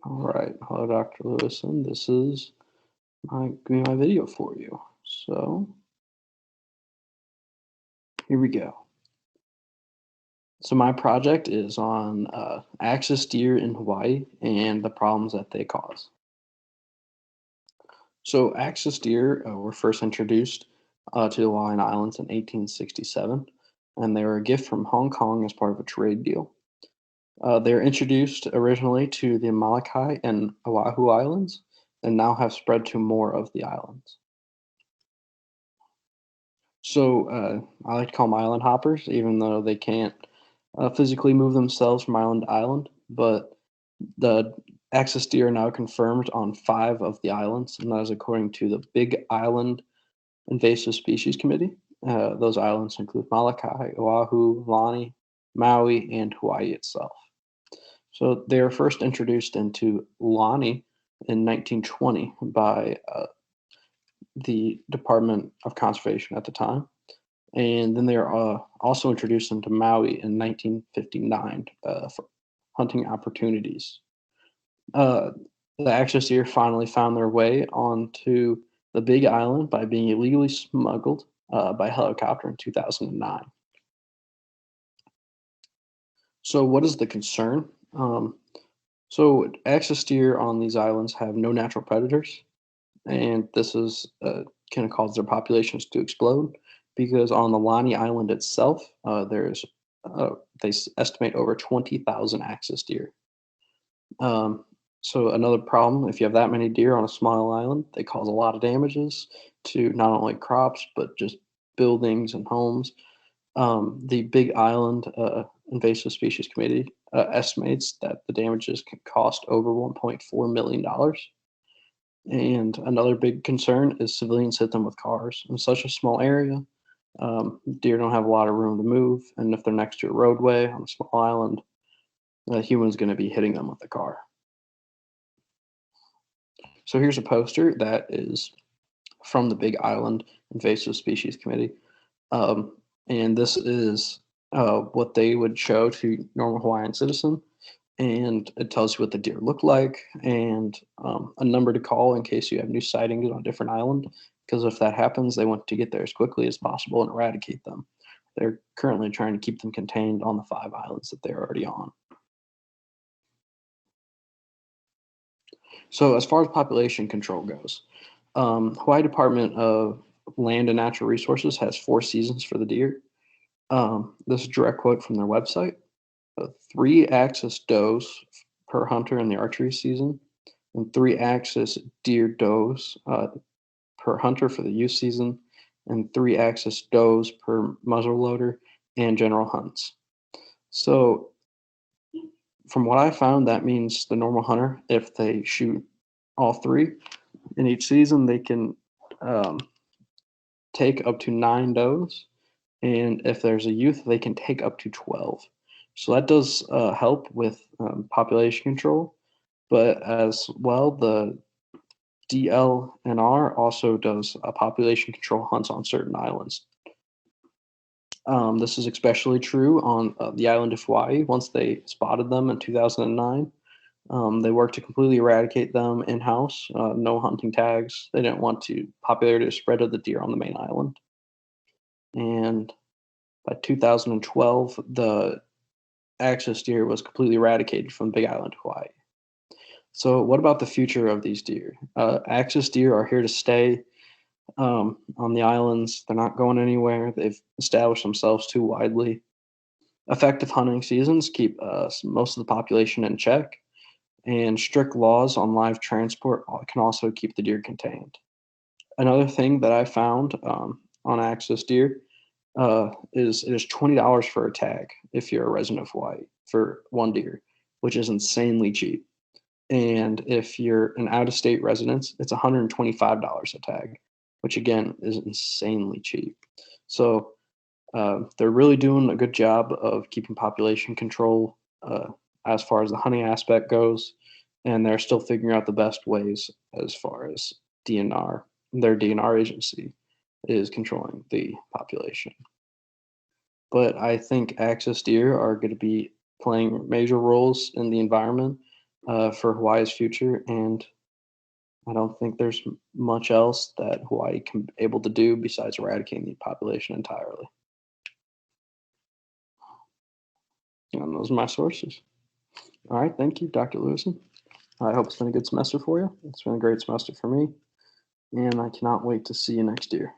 All right. Hello, Dr. Lewison. This is my video for you. So here we go. So my project is on axis deer in Hawaii and the problems that they cause. So axis deer were first introduced to the Hawaiian Islands in 1867, and they were a gift from Hong Kong as part of a trade deal. They were introduced originally to the Molokai and Oahu Islands, and now have spread to more of the islands. So I like to call them island hoppers, even though they can't physically move themselves from island to island. But the axis deer are now confirmed on 5 of the islands, and that is according to the Big Island Invasive Species Committee. Those islands include Molokai, Oahu, Lani, Maui, and Hawaii itself. So they were first introduced into Lani in 1920 by the Department of Conservation at the time. And then they were also introduced into Maui in 1959 for hunting opportunities. Uh, the axis deer finally found their way onto the Big Island by being illegally smuggled by helicopter in 2009. So, what is the concern? Um, so, axis deer on these islands have no natural predators, and this is can cause their populations to explode because on the Lani Island itself, there's estimate over 20,000 axis deer. Um, so another problem, if you have that many deer on a small island, they cause a lot of damages to not only crops but just buildings and homes. The Big Island Invasive Species Committee estimates that the damages can cost over $1.4 million. And another big concern is civilians hit them with cars in such a small area. Deer don't have a lot of room to move, and if they're next to a roadway on a small island, a human's going to be hitting them with a car. So here's a poster that is from the Big Island Invasive Species Committee, and this is what they would show to normal Hawaiian citizen, and it tells you what the deer look like and a number to call in case you have new sightings on a different island. Because if that happens, they want to get there as quickly as possible and eradicate them. They're currently trying to keep them contained on the 5 islands that they're already on. So, as far as population control goes, Hawaii Department of Land and Natural Resources has 4 seasons for the deer. This is a direct quote from their website. 3 axis does per hunter in the archery season, and 3 axis deer does per hunter for the youth season, and 3 axis does per muzzleloader and general hunts. So, from what I found, that means the normal hunter, if they shoot all 3 in each season, they can um, take up to 9 does, and if there's a youth, they can take up to 12. So that does help with population control, but as well, the DLNR also does population control hunts on certain islands. This is especially true on the island of Hawaii. Once they spotted them in 2009, they worked to completely eradicate them in house. No hunting tags. They didn't want to popularity or spread of the deer on the main island. And by 2012, the axis deer was completely eradicated from Big Island, Hawaii. So, what about the future of these deer? Axis deer are here to stay on the islands. They're not going anywhere. They've established themselves too widely. Effective hunting seasons keep most of the population in check, and strict laws on live transport can also keep the deer contained. Another thing that I found on axis deer is it is $20 for a tag if you're a resident of Hawaii for one deer, which is insanely cheap. And if you're an out of state resident, it's $125 a tag, which again is insanely cheap. So they're really doing a good job of keeping population control as far as the hunting aspect goes, and they're still figuring out the best ways as far as DNR. Their DNR agency is controlling the population. But I think axis deer are going to be playing major roles in the environment for Hawaii's future, and I don't think there's much else that Hawaii can able to do besides eradicating the population entirely. And those are my sources. All right, thank you, Dr. Lewison. I hope it's been a good semester for you. It's been a great semester for me, and I cannot wait to see you next year.